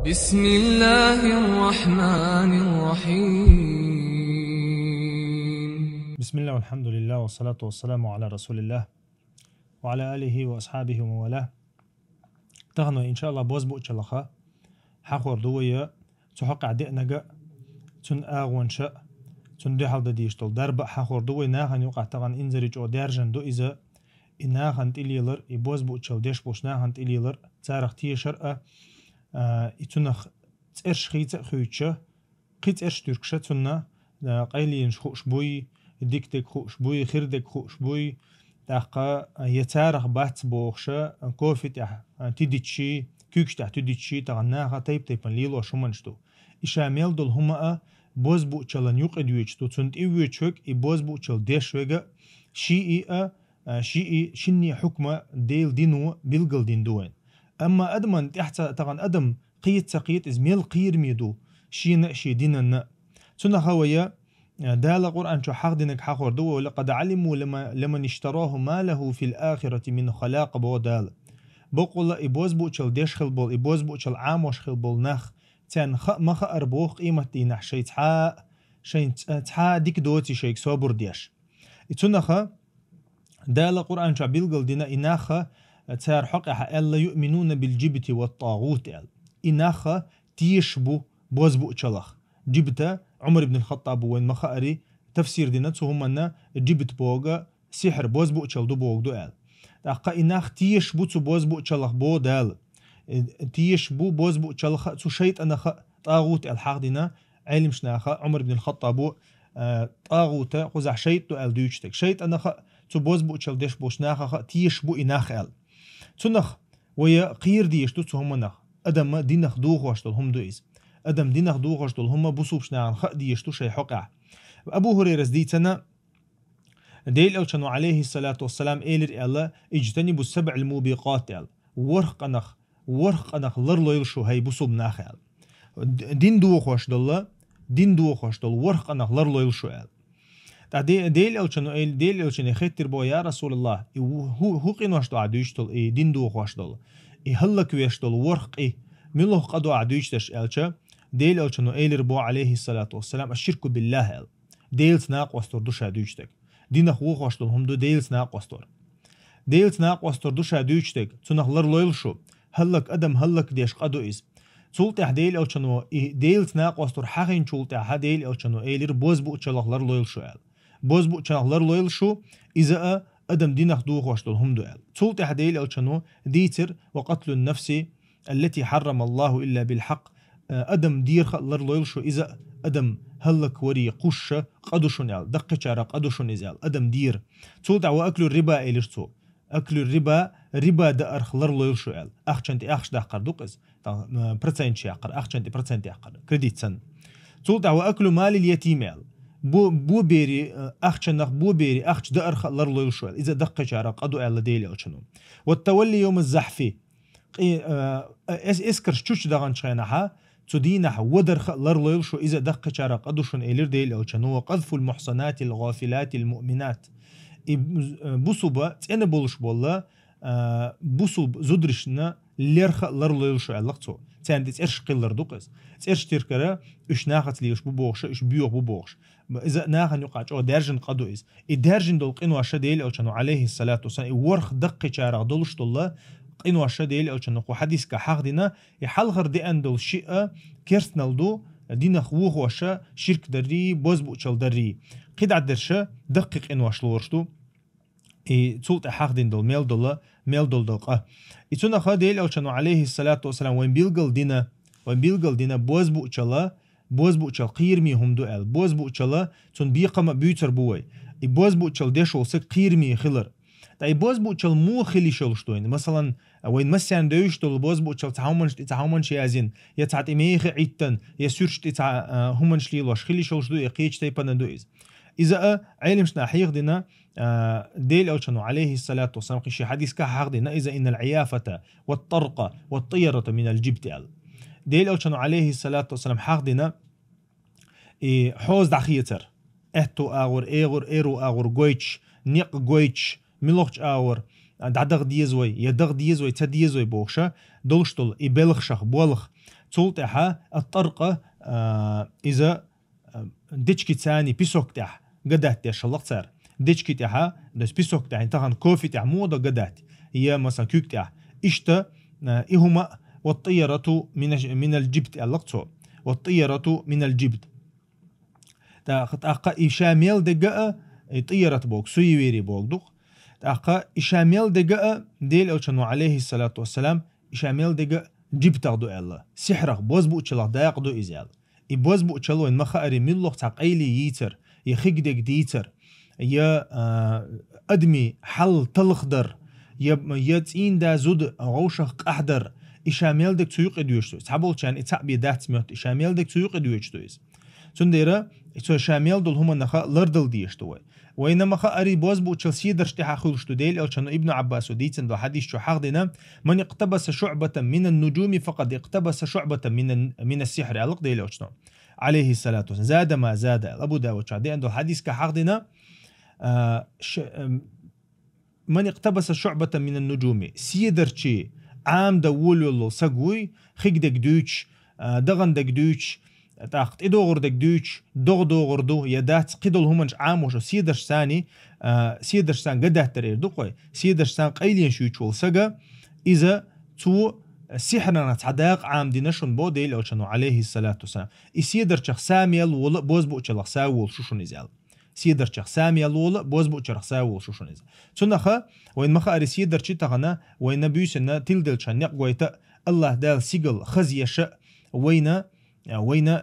بسم الله الرحمن الرحيم. بسم الله والحمد لله والصلاة والسلام على رسول الله وعلى آله وأصحابه وموالاه. تغنو إن شاء الله بوز بوش لخا حخور دوية تحق عدئنا تن آغوان شاء تن دي حال ديشتل درب حخور دوية ناغن يوقع تغن إنزريج أو دارجن دو إذا إناغن تإليلر إبوز بوشل ديش بوش ناغن تإليلر تارخ تيشر إتنخ تأرش خيطة خيوتشة قيت أرش تركشة تنا قيلين خوش بوي ديكتك خوش بوي خيردك خوش بوي تاقا يتارخ بات بوخشة كوفيت تديتشي كيكش تديتشي تغناها تيب تيبن ليلو شمانشتو إشاميل دول هما بوز بوچلن يوق ادويچتو تنت إيويچوك إبوز بوچل ديش ويغا شيئي شني حكمة ديل دينو بيلغل دين دوين أما أدمن تحت تغن أدم قيت سقيت إزميل قير ميدو شي ديننا سنة هوية دال قرآن شو حق دينك حق وردو ولقد علموا لمن اشتراه ما له في الآخرة من خلاق بو دال بقول إبوز بوچل ديش خلبول إبوز بوچل عاموش خلبول نخ تان مخ أربوخ قيمة دينح شي تحا ديك دوتي شيك صبر ديش إتنخ دال قرآن شو بيلقل دينا إناخ تار حقها ألا يؤمنون بالجبت والطاغوت إناخ تيشبو بوز بوچلخ جبت عمر بن الخطاب وين مخاري تفسير دينتو هم أن جبت بوغا سحر بوز بوچل دو بوغ دو تاقا إناخ تيشبو تو بوز بوچلخ بو دال تيشبو بوز بوچلخ تو شيطانخ طاغوت الحق دينا علم شناخ عمر بن الخطاب طاغوت قزح شيطو دوچتك شيطانخ تو بوز بوچل ديش بوشناخ تيشبو إناخ تنخ ويا قير ديش تو هم نخ أدم دينخ دوغ واشتل هم دوئز أدم دينخ دوغ واشتل هم بوصوبش نعن خ ديش تو شي حقع أبو هريرة ديتنا ديل أوشنو عليه الصلاة والسلام إيلر الله اجتنبوا السبع الموبقات ورق أنخ لرلو يلشو هاي بوصوب ناخ دين دوغ واشتل ورق أنخ لرلو يلشو ديل أوشنو خيتر بو يا رسول الله هو قين واشتل عدوشتل دين دوغ واشتل هلك ويشتل ورق ملوه قدو عدوشتش ألشا ديل أوشنو إيلر بو عليه الصلاة والسلام الشرك بالله ديل سناق وستر دوش عدوشتك دينخ ووخ واشتل هم دو ديل سناق وستر دوش عدوشتك تنخ لرلو يلشو هلك أدم هلك ديش قدو إز سولتح ديل أوشنو ديل سناق وستر حقين شولتح ديل أوشنو إيلر بوز بو أتشلخ لرلو يلشو بوز بو أتشلخ لرلو يلشو إذا أدم دينخ دوخ واشتل هم دو سولتح ديل أوشنو ديتر وقتل النفس التي حرم الله إلا بالحق أدم دير لرلو يلشو إذا أدم هلك وري قش قدوشن دق شارق قدوشن إزال أدم دير سولتح وأكل الربا إلشتو أكل الربا دا أرخ لرلو يلشو أخشنتي أخش دا قردوقز برسنت يقر أخشنتي برسنت يقر كريديت سن سولتح وأكل مال اليتيم بو بيري أخشنخ بو بيري أخش دا أرخ لرلو يلشو إذا دق شارق قدو ديلي أوشنو والتولي يوم الزحفي اسكر شوش دغن شينها تدينح ودرخ لرلو يلشو إذا دق شارق قدوشن إلير ديلي أوشنو وقذف المحصنات الغافلات المؤمنات بوصوبة تأنا بولش بولا بوصوب زودرشنا ليرخ لرلو يلشو علاقتو تأنا تأرش قلر دوقز تأرش تركرا إش ناخت ليش ببوغش إش بيوغ ببوغش إذا ناخن يقعج أو دارجن قدو إز الدارجن دول قينو عشا ديلي أوشنو عليه الصلاة والسلام ورخ دق شارق دولش دولا قينو عشا ديلي أوشنو حديث كحق دينا يحلغر دي أندول شيء كيرسنالدو دينا خوخ وشا شرك دري بوز بوچل دري قيد عدرشا دقيق إنو عشلورشتو تسولت حق دين دول ميل دول دقة إتونا خا ديل أوشنو عليه الصلاة والسلام وين بيلقل دينا بوز بوچل قيرمي هم دو بوز بوچل تون بيقم بيوتر بوي بوز بوچل ديش ولسه قيرمي خلر تا بوز بوچل مو خلي شلشتوين مثلا وين مسان دوش دول بوز بوچل تعاومنش يازين يا تعتميخ عيتن يا سورش همنش ليلوش خلي شلشتو يقيش تيبن دويز إذا علمشنا حيق دينا ديل أوشنو عليه الصلاة والسلام قشي حديث كحق دينا إذا إن العيافة والطرق والطيرة من الجبت ديل أوشنو عليه الصلاة والسلام حق دينا حوز دخيتر أهتو آغور إيرو آغور غويتش نيق غويتش ملوخش آغور دعدغ ديزوي يدغ ديزوي تديزوي بوخشة دولشتل يبلخشخ بولخ تولتها الطرقة إذا ديشكي تاني بيسوك تح قدات يا شلق صار ديشكي تها دس بيسوك تح انتهن كوفي تح موضة قدات هي مثلا كوك تح إشتا إهما والطيرة من الجبت اللقطو والطيرة من الجبت تاقا إشاميل دقاء طيرة بوك سويويري بوك دوخ تاقا إشاميل دقاء ديل أوشنو عليه الصلاة والسلام إشاميل دقاء جبت أغدو الله سحرق بوزبو أتشلق دايقدو إزيال يبوزبو أتشلو إن مخاري من لغ تاقيلي ييتر يخيقدك ديتر يا أدمي حل تلخدر يا تين دا زود غوشق أحدر إشاميل دك تسويق إدويشتو تحبول كان إتعبي دات سميوت إشاميل دك تسويق إدويشتو تنديرا إتو شاميل دول هما نخا لردل ديشتو وإنما خاري بوزبو تشلسي درشتي حاخولشتو ديل أو كانوا ابن عباس وديتن دو حديث شو حاغدنا من اقتبس شعبة من النجوم فقد اقتبس شعبة من السحر علق ديل أو عليه الصلاة والسلام زاد ما زاد أبو داود شعدي عنده حديث كحاغدنا من اقتبس شعبة من النجوم سيدرشي عام دولو سقوي خيقدك دوش دغندك دوش تاخت إدوغر دك دوش دوغر دو يدات قدل همنش عام وشو سيدرش ثاني سيدرش ثان قده ترير دوقوي سيدرش ثان قيلين شو يتشول سقا إذا تو سحرنا تعداق عام دينشون بوديل أو شنو عليه الصلاة والسلام يسيدر شخ ساميل ولا بوزبو شلخ ساول شو نزال سيدر شخ ساميل ولا بوزبو شلخ ساول شو نزال تنخا وين مخا أرسيدر شي تغنا وين بيوسنا تلدل شنق ويتا الله دال سيقل خزيش وين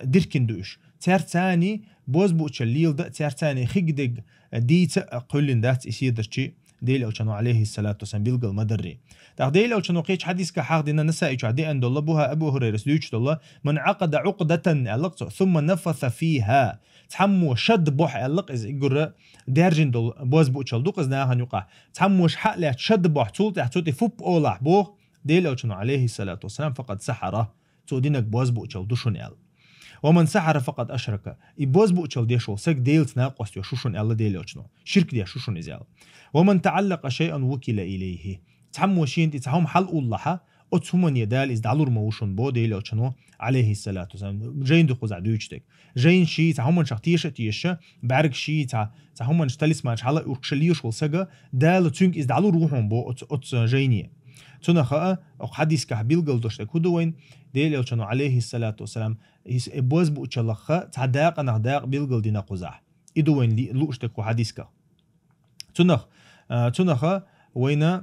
دركن دوش ترتاني بوزبو شليل دا ترتاني خيقدق ديت قلن دات يسيدر شي ديل أو شنو عليه الصلاة والسلام بيلقى المدري ديل أو شنو قيش حديث كحاق دينا نسائي عدي أن الله بها أبو هريرة سلوش الله من عقد عقدة علق ثم نفث فيها تحمو شد بوح علق إذا يقول دارجين دول بوز بو تشلدوق إذا ناهن يقع تحموش حق له شد بوح تولت تحتوتي فوب أولح بوه ديل أو شنو عليه الصلاة والسلام فقد سحره تودينك بوز بو تشلدوشون يال ومن سحر فقد أشرك يبوز بو تشلديشو سك ديل تناقص يشوشون يال ديل أو شنو شرك دي شوشون إزال ومن تعلق شيئا وكل إليه تحمو شين تحهم حلق الله أتسمن يدال إز دعلور موشون بوديل أو شنو عليه الصلاة والسلام جين دو خزع دويشتك جين شي تحهم شختيشة تيشة بعرق شي تحهم نشتلس ما شحلا وكشليش والسجا دال تونك إز دعلور روحهم بو أت جينية تنخا أو حديث كحبيل قلدوشتك هدوين ديل أو شنو عليه الصلاة والسلام بوز بو تشلخا تعداق نهداق بيلقل دينا قزح إدوين لي لوشتك وحديثك تنخا وين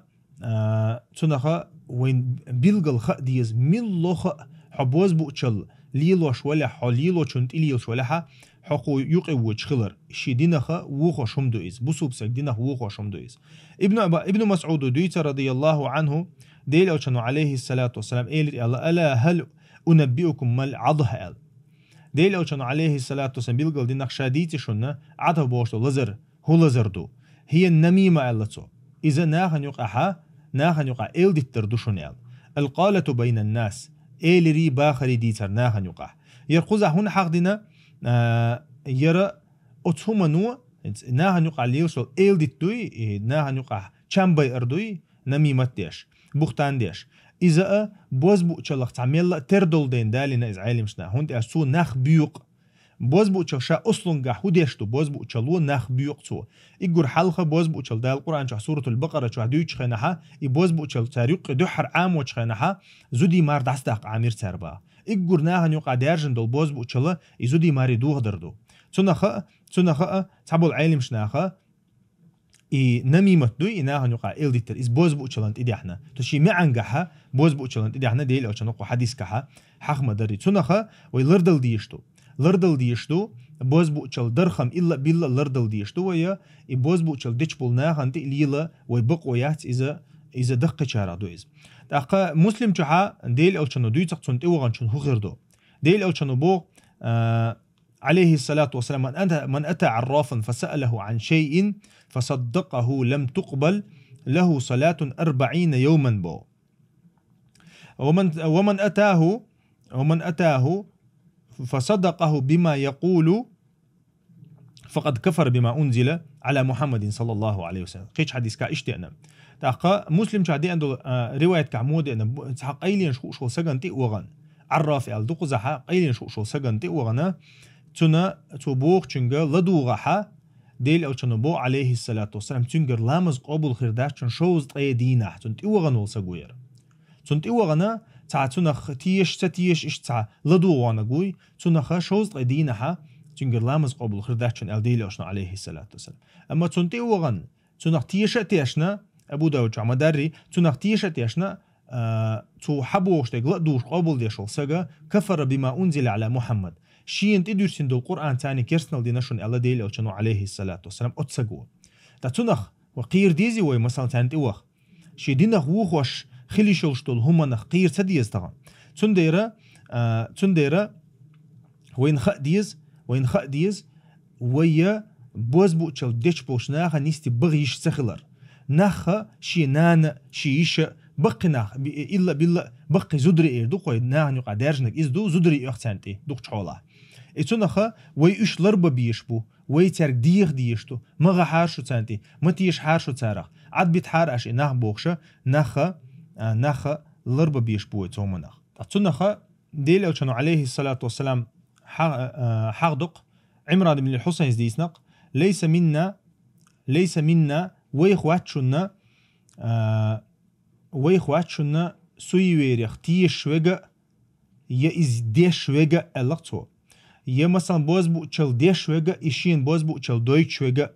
وين بيلقل خ ديز من لخ حبوز بوتشل ليلوش ولا حليلو شنت إليوش ولا حقو يقوي خلر شي دينخ وخو شمدو إز بوسوب سك دينخ وخو شمدو إز ابن مسعود دويت رضي الله عنه ديل أو شنو عليه الصلاة والسلام ألا هل أنبئكم مال عضها ال ديل أو شنو عليه الصلاة والسلام بيلقل دينخ شاديتي شنة عضها بوشتو لزر هو لزردو هي النميمة ألتو إذا ناهن يقع إل ديتر دوشونيال القالة بين الناس إل ري باخري ديتر ناهن يقع يرقوزا هون حق دينا يرى أتهمنو ناهن يقع ليوصل إل ديتوي ناهن يقع چنباي أردوي نميمة ديش بوختان ديش إذا بوزبو چلق تعمل تردول دين دالينا إز عالمشنا هون دي أسو ناخ بيوق بوزبو تشا أصلن جحوديشتو بوزبو تشلو نخ بيوقتو يقول حلقة بوزبو تشل دال القرآن تشا سورة البقرة تشا دويش خناها يبوزبو تشل تاريخ دحر عام وش خناها زودي مار دستق عامير سربا يقول ناهن يقع دارجن دول بوزبو تشلا يزودي ماري دوغ دردو تنخا تابول عالم شناخا نميمة دوي ناهن يقع إل ديتر إز بوزبو تشلانت إدي إحنا تشي معنجها بوزبو تشلانت إدي إحنا ديل أو تشنقو حديث كها حق مدري تنخا ويلردل ديشتو لردل ديشتو بوزبو تشل درخم إلا بيلا لردل ديشتو ويا بوزبو تشل ديشبول ناهن تي ليلا ويبق ويات إذا دقة شارع دو إز تاقا مسلم تشها ديل أو تشنو دوي تقصن تيوغان تشن هو غير دو ديل أو تشنو بو عليه الصلاة والسلام من أتى عرافا فسأله عن شيء فصدقه لم تقبل له صلاة 40 يوما بو ومن أتاه فصدقه بما يقول فقد كفر بما أنزل على محمد صلى الله عليه وسلم قيش حديث كا اشتئنا تاقا مسلم شادي عنده رواية كعمود ان حق ايلين شو سجنتي وغن عرف ال دق زحا ايلين شو سجنتي وغنا تنا تبوق چنگا لدوغها ديل او چنبو عليه الصلاة والسلام تنجر لامز قبول خرداش چن شوز طي دينه تنت وغن وسغوير تنت وغنا تا تنخ تيش تيش اش تا لدوغنا غوي تنخ شوز طي دينه تنجر لامز قبول خرداش چن ال ديل اوشنا عليه الصلاة والسلام اما تنت وغن تنخ تيش تيشنا ابو داود عمداري تنخ تيش تيشنا تو حبوش تغ دوش قبول ديشل سغا كفر بما انزل على محمد شين تدرسين دو القرآن تاني كيرسنال دي نشون الله ديل أو شنو عليه الصلاة والسلام أتسقوا تتنخ وقير ديزي وي مثلا تاني توخ شي دينخ وخوش خلي شلشتول هما نخ قير تديز طبعا تنديرة وين خق ديز ويا بوز بوشل ديش بوش ناخا نيستي بغيش سخلر ناخا شي نان شي إيش بقي ناخ إلا بالله بقي زدري إير دو قوي ناخ نيقع دارجنك إز دو زدري إيخ تانتي دوق تحولا إتونخا وي إش لربا بيشبو وي تارك ديشتو مغا حارشو تانتي متيش حارشو تارخ عد بيتحار أش إناخ بوخشا ناخا لربا بيشبو إتوما ناخ إتونخا ديل أوشانو عليه الصلاة والسلام حقدق عمران بن الحسين ديسنق ليس منا ويخواتشنا سويويريخ تيش ويغا يا إز ديش ويغا ألقتو يا مثلا بوز بوچل ديش ويغا إشين بوز بوچل دويتش ويغا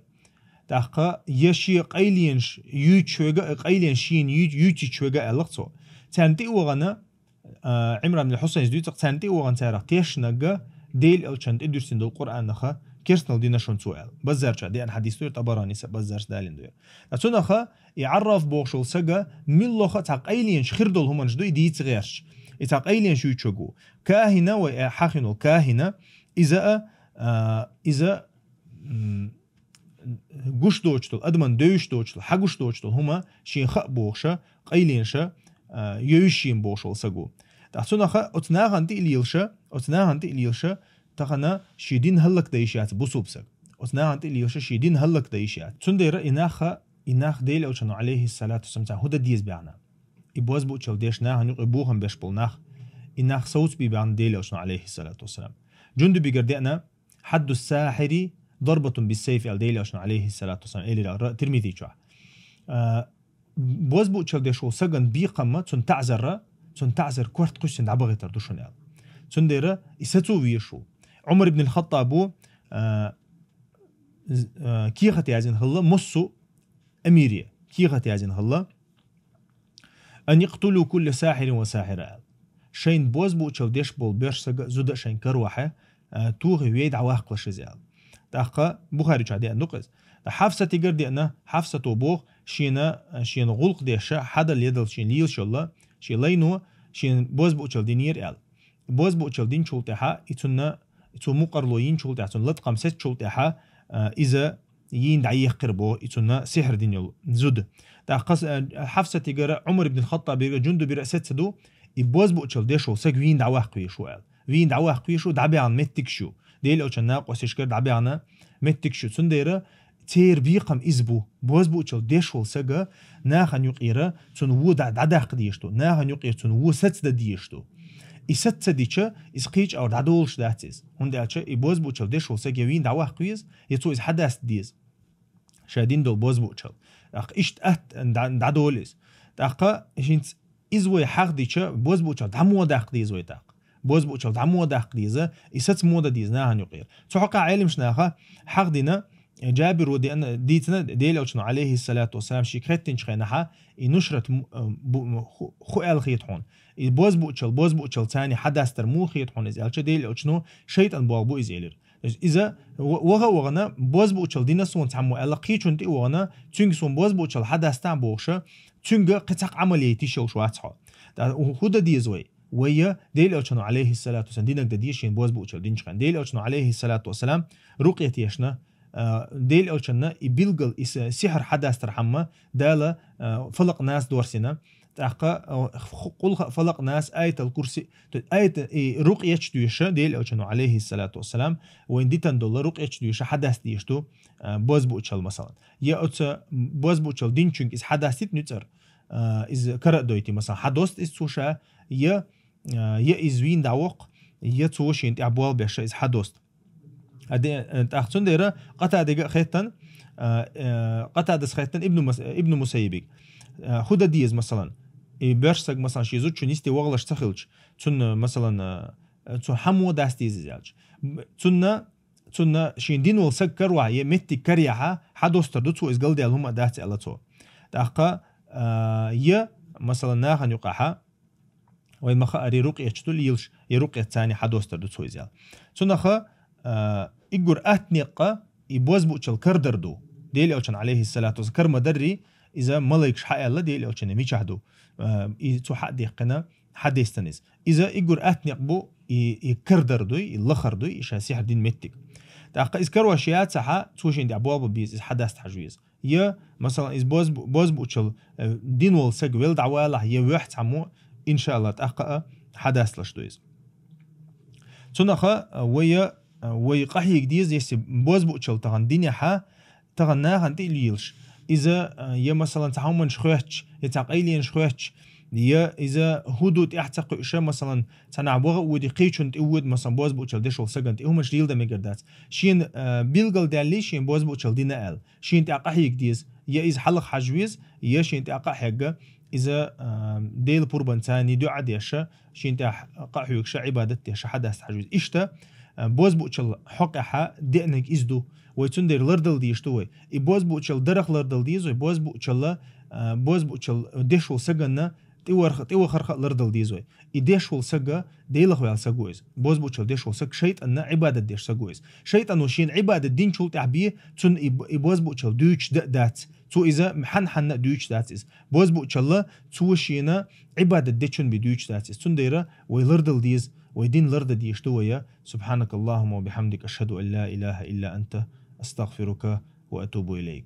تاقا يشي قيلينش يوتش ويغا قيلين شين يوتش ويغا ألقتو تانتي وغانا عمران بن الحسين دويتق تانتي وغان تارق تيش نغا ديل ألچند إدرسين دو القرآن نخا كيرسنال دينا شون سؤال بزرچا دي ان حديث دوير طبراني بزرچ دالين دوير اتونخا يعرف بوخشل سغا ملوخا تقيلين خردول هم جدو يديت غيرش يتقيلين شو يچوغو كاهنا وحاخن كاهنا اذا غوش دوچتل ادمن دوش دوچتل حغوش دوچتل هما شين خ بوخشا قيلينشا يوشين بوخشل سغو اتونخا اتناغنتي اليلشا تخنا شيدين هلك دايشات بوسوبسك وتناغنتي اليلشا شيدين هلك دايشات تندير إناخ ديل أو شنو عليه الصلاة والسلام هدا ديز بيعنا إبواز بوچل ديش ناخ نيق إبوهم بيشبول ناخ إناخ صوت بيبيعنا ديل أو شنو عليه الصلاة والسلام جند بيقردئنا حد الساحر ضربة بالسيف الديل أو شنو عليه الصلاة والسلام إلي ترميذي جوا بواز بوچل ديشو سجن بيقمة تنتعزر كورت قسن دعبغي تردوشون يال تندير إستو ويشو عمر بن الخطاب كيخة يازين هلا مصو أميرية كيخة يازين هلا أن يقتلوا كل ساحر وساحرة شين بوز بوچل ديش بول بيرسغ زودا شين كروحة توغي ويد عواق لشزيال تاقا بخاري جادي نقص حفصة تقردي أنا حفصة بوغ شين غلق ديشا حدا اليدل شين ليل شلا شين لينو شين بوز بوچل دينير بوز بوچل دين شولتها إتو مقرلوين شولتها إتو لطقم ست شولتها إذا ين دعيه قربو إتو سحر دين زود تاقص حفصة تقرأ عمر بن الخطاب جندو برأسات سدو بوز بوچل ديشو ساق وين دعواه قويشو وين دعواه قويشو دعبي عن متكشو ديل أو چناق وسيشكر دعبي عن متكشو سنديرا تير بيقم إزبو بوز بوچل ديشو ساقا ناخن يقيرا تون وو دعداق ديشتو ناخن يقير تون وو ست ديشتو إست ديشة إسقيج أو دعدولش داتيز هندي أشة يبوز بوچل ديشو ساقا وين دعواه قويز يتو إز حداس ديز شادين دول بوز بوچل أق إشت دعدوليز تاقا إشينت إزوي حق ديشة بوز بوچل دعمو داق ديزوي تاق بوز بوچل دعمو داق ديزة إست مودا ديز ناهن يقير تحقا عالم شناخا حق دينا جابر ودي أن ديتنا ديل أو شنو عليه الصلاة والسلام شكرتين شخينها نشرت خوال خيطحون بوز بوچل تاني حداستر مو خيطحون إزيال ديل أو شنو شيطان بوابو إزيلر إذا وغنا بوز بوچل دينا سون تعمو ألقيتون دي وغنا تنج سون بوز بوچل حداستان بوخشة تنج قطع عمليتي شواتها هودا ديزوي ويا ديل أو شنو عليه الصلاة والسلام دينك ديشين بوز بوچل دين شخين ديل أو شنو عليه الصلاة والسلام رقية يشنا ديل أو شنا يبلغل سحر حداستر حما دالا فلق ناس دورسنا تحقا قل فلق ناس آية الكرسي آية رقية دويشة ديل أوشنو عليه الصلاة والسلام وين ديتن دولار رقية دويشة حدث ديشتو بوز بوتشل مثلا يا أوتس بوز بوتشل دين چونك إز حدثت نتر إز كرا دويتي مثلا حدوست إز توشا يا إزوين دعوق يا توش ينت أبوال بيشة إز حدوست هذا تأخذون ديرة قطع دقة خيتن قطع دس خيتن ابن مسيبك خود ديز مثلا برشك مثلا شيء شو نيستي وغلش تخلش تون مثلا تون حمو داستيز زيالج تون شين دين والسكر وعي متي كريعة حدوستر دوتو إزقل دي الهم داستي على تو تأخذ يا مثلا ناخن يقعها وين ما خاري رقية تشتول يلش يرقية ثاني حدوستر دوتو إزيال تون أخا إجور أتنقة يبوز بوتشل كردردو ديل أوشن عليه الصلاة والسلام مدري إذا ملكش حق الله ديل أوشن ميشهدو تو حق دقنا حد يستنز إذا إجور أتنق بو يكردردو يلخردو إيش سحر دين متك تأقى إذ كروا شيات سحا توشين دي أبواب بيز إذ حدث تحجويز يا مثلا إذ بوز بوتشل دين والسق ويلد عواله يا واحد عمو إن شاء الله تأقى حدث لشدويز تنخا ويقحي جديز يسي بوز بوتشل تغن دنيا حا تغناها انت ليلش إذا يا مثلا تعاون شخوتش يتعقيلين شخوتش يا إذا هدوت احتق إشا مثلا تنعبوغ ودي قيشون تقود مثلا بوز بوتشل ديشول سجنت هم شريل دا ميقردات شين بيلغل دالي شين بوز بوتشل دينا آل شين تعقحي جديز يا إذا حلق حجويز يا شين تعقحي حقا إذا ديل بوربان تاني دو عديشا شين تعقحي يكشا عبادت يشا حدث حجويز إشتا بوز بوتشل حقها دينك إزدو ويتندر لردل ديشتوي بوز بوتشل درخ لردل ديزو بوز بوتشل ديشول سجنا تيور خرخ لردل ديزوي ديشول سجا ديلخ ويال سجويز بوز بوتشل ديشول سج شيط أن عبادة ديش سجويز شيط أنه شين عبادة دين شول تعبيه تون بوز بوتشل دوش دات تو إذا محن دوش دات إز بوز بوتشل تو شينا عبادة ديشون بدوش دات إز تنديرة ويلردل ديز ويدين لرد ديشتويا سبحانك اللهم وبحمدك أشهد أن لا إله إلا أنت أستغفرك وأتوب إليك.